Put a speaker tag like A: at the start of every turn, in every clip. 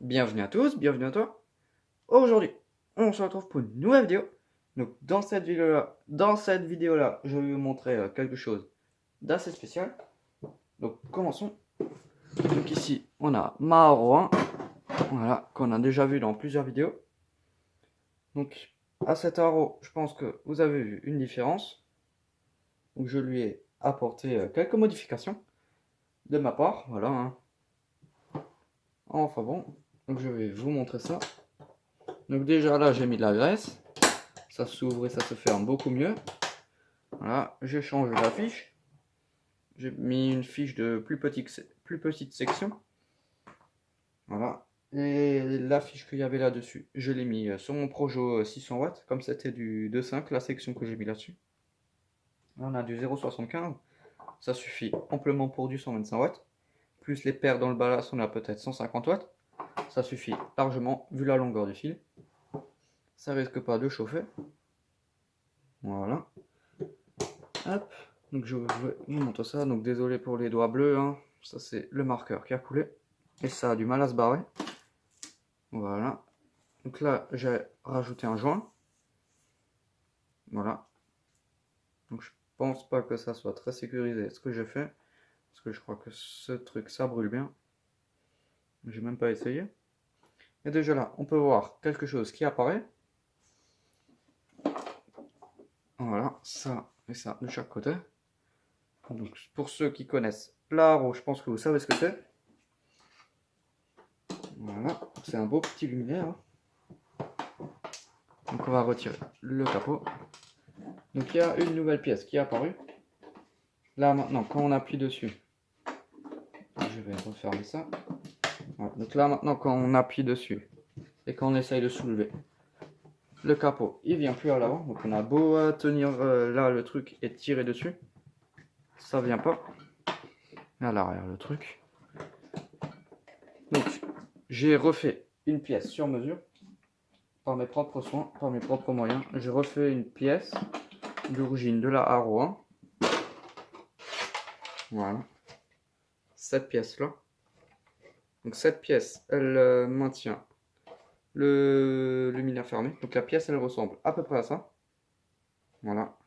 A: Bienvenue à tous, bienvenue à toi. Aujourd'hui, on se retrouve pour une nouvelle vidéo. Donc dans cette vidéo-là, je vais vous montrer quelque chose d'assez spécial. Donc commençons. Donc ici, on a ma Haro 1, voilà, qu'on a déjà vu dans plusieurs vidéos. Donc à cet Haro, je pense que vous avez vu une différence. Donc je lui ai apporté quelques modifications de ma part, voilà. Enfin bon, donc je vais vous montrer ça. Donc déjà là, j'ai mis de la graisse. Ça s'ouvre et ça se ferme beaucoup mieux. Voilà, j'ai changé la fiche. J'ai mis une fiche de plus petite section. Voilà. Et la fiche qu'il y avait là-dessus, je l'ai mis sur mon Projo 600 watts, comme c'était du 2.5, la section que j'ai mis là-dessus. Là, on a du 0,75. Ça suffit amplement pour du 125 watts. Plus les paires dans le ballast, on a peut-être 150 watts. Ça suffit largement, vu la longueur du fil. Ça risque pas de chauffer. Voilà. Hop. Donc je vous montre ça. Donc désolé pour les doigts bleus. Hein. Ça c'est le marqueur qui a coulé. Et ça a du mal à se barrer. Voilà. Donc là j'ai rajouté un joint. Voilà. Donc je pense pas que ça soit très sécurisé ce que j'ai fait. Parce que je crois que ce truc ça brûle bien. J'ai même pas essayé. Et déjà là on peut voir quelque chose qui apparaît. Voilà. Ça et ça de chaque côté. Donc pour ceux qui connaissent la Haro, je pense que vous savez ce que c'est. Voilà, c'est un beau petit luminaire. Donc on va retirer le capot. Donc il y a une nouvelle pièce qui est apparue. Là maintenant, quand on appuie dessus, je vais refermer ça. Voilà. Donc là maintenant, quand on appuie dessus et qu'on essaye de soulever, le capot il vient plus à l'avant. Donc on a beau tenir là le truc et tirer dessus, ça vient pas. À l'arrière le truc. Donc j'ai refait une pièce sur mesure par mes propres soins, par mes propres moyens. J'ai refait une pièce d'origine de la Haro 1. Voilà. Cette pièce là. Donc cette pièce, elle maintient le luminaire fermé. Donc la pièce, elle ressemble à peu près à ça. Voilà.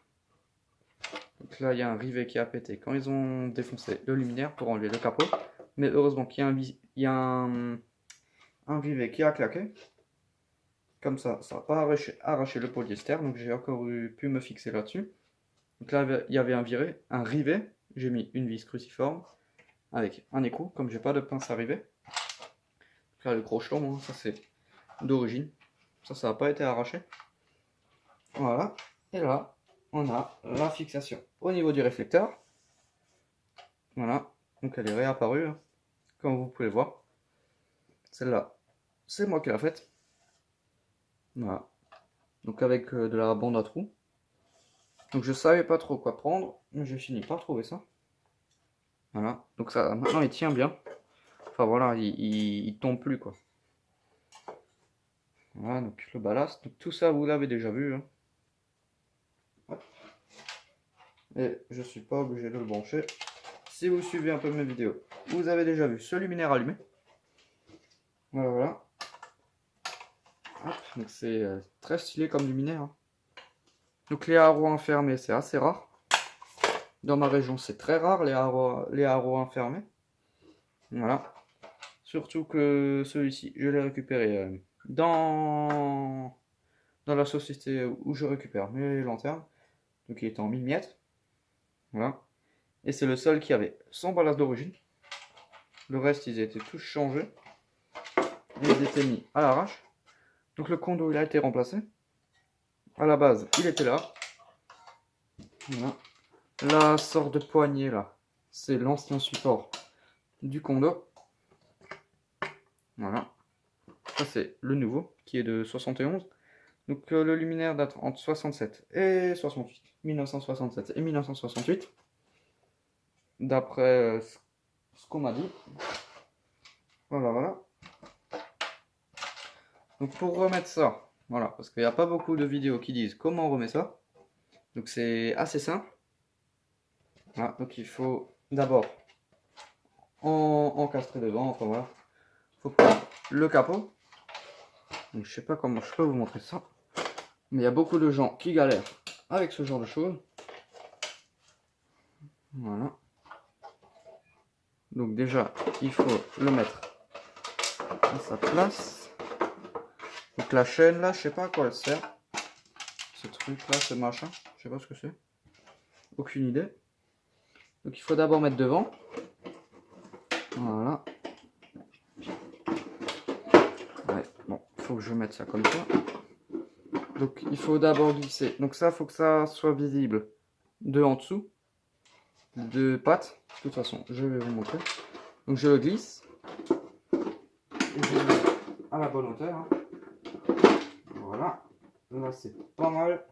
A: Donc là, il y a un rivet qui a pété quand ils ont défoncé le luminaire pour enlever le capot. Mais heureusement qu'il y a un rivet qui a claqué. Comme ça n'a pas arraché le polyester. Donc j'ai encore pu me fixer là-dessus. Donc là, il y avait un rivet. J'ai mis une vis cruciforme avec un écrou. Comme j'ai pas de pince à rivet. Donc là, le crochelon, hein, ça c'est d'origine. Ça n'a pas été arraché. Voilà. Et là, on a la fixation au niveau du réflecteur. Voilà. Donc elle est réapparue, hein, comme vous pouvez voir. Celle-là, c'est moi qui l'ai faite. Voilà. Donc avec de la bande à trous. Donc je savais pas trop quoi prendre, mais j'ai fini par trouver ça. Voilà. Donc ça, maintenant il tient bien. Enfin voilà, il tombe plus quoi. Voilà, donc le ballast. Donc tout ça, vous l'avez déjà vu. Hein. Et je suis pas obligé de le brancher. Si vous suivez un peu mes vidéos, vous avez déjà vu ce luminaire allumé. Voilà, voilà. Hop, donc c'est très stylé comme luminaire. Hein. Donc les Haro enfermés, c'est assez rare. Dans ma région, c'est très rare les Haro enfermés. Voilà. Surtout que celui-ci, je l'ai récupéré dans la société où je récupère mes lanternes. Donc il était en 1000 miettes. Voilà. Et c'est le seul qui avait son ballast d'origine. Le reste, ils étaient tous changés. Et ils étaient mis à l'arrache. Donc le condo, il a été remplacé. À la base, il était là. Voilà. La sorte de poignée là, c'est l'ancien support du condo. Voilà. Ça c'est le nouveau qui est de 71. Donc le luminaire date entre 67 et 68. 1967 et 1968. D'après ce qu'on m'a dit. Voilà, voilà. Donc pour remettre ça, voilà, parce qu'il n'y a pas beaucoup de vidéos qui disent comment on remet ça. Donc c'est assez simple. Voilà, donc il faut d'abord encastrer devant, enfin voilà. faut prendre le capot. Donc, je sais pas comment je peux vous montrer ça. Mais il y a beaucoup de gens qui galèrent avec ce genre de choses. Voilà. Donc déjà, il faut le mettre à sa place. Donc la chaîne là, je sais pas à quoi elle sert. Ce truc là, ce machin, je sais pas ce que c'est. Aucune idée. Donc il faut d'abord mettre devant. Voilà. Ouais, bon, il faut que je mette ça comme ça. Donc il faut d'abord glisser. Donc ça, il faut que ça soit visible de en dessous. De pattes. De toute façon, je vais vous montrer. Donc je le glisse. Et je le mets à la bonne hauteur. Hein. Voilà. Là c'est pas mal.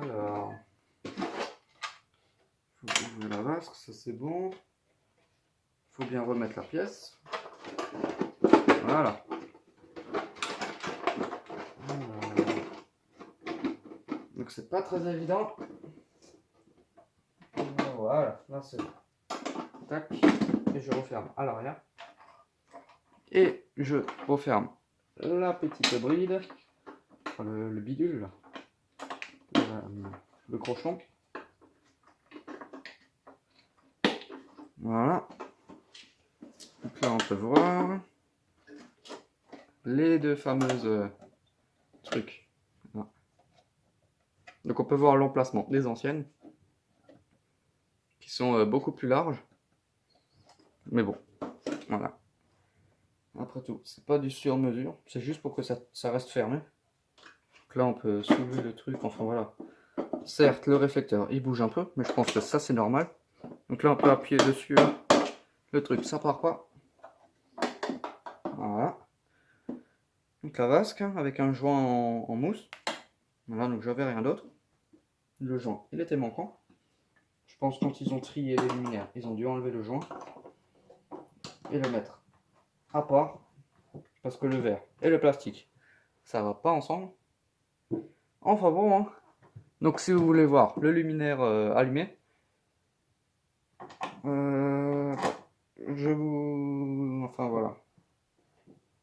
A: Alors. Il faut ouvrir la vasque, ça c'est bon. Il faut bien remettre la pièce. Voilà. Donc c'est pas très évident. Voilà, là c'est bon. Tac. Et je referme à l'arrière. Et je referme la petite bride. Enfin, le bidule là. Le crochon. Voilà. Donc là on peut voir les deux fameuses trucs. Voilà. Donc on peut voir l'emplacement des anciennes qui sont beaucoup plus larges. Mais bon, voilà. Après tout, c'est pas du sur-mesure, c'est juste pour que ça reste fermé. Donc là on peut soulever le truc, enfin voilà. Certes le réflecteur il bouge un peu, mais je pense que ça c'est normal. Donc là on peut appuyer dessus, le truc ça part pas. Voilà. Donc la vasque avec un joint en mousse. Voilà, donc j'avais rien d'autre. Le joint il était manquant. Je pense quand ils ont trié les luminaires, ils ont dû enlever le joint et le mettre à part. Parce que le verre et le plastique, ça va pas ensemble. Enfin bon, hein. Donc si vous voulez voir le luminaire allumé, enfin voilà.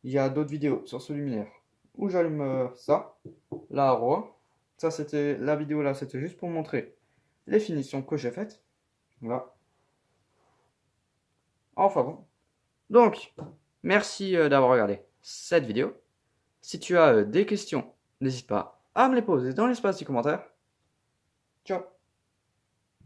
A: Il y a d'autres vidéos sur ce luminaire où j'allume ça, là à roi. Ça c'était la vidéo là, c'était juste pour montrer les finitions que j'ai faites. Voilà. Enfin bon. Donc, merci d'avoir regardé cette vidéo. Si tu as des questions, n'hésite pas à me les poser dans l'espace du commentaire. Ciao.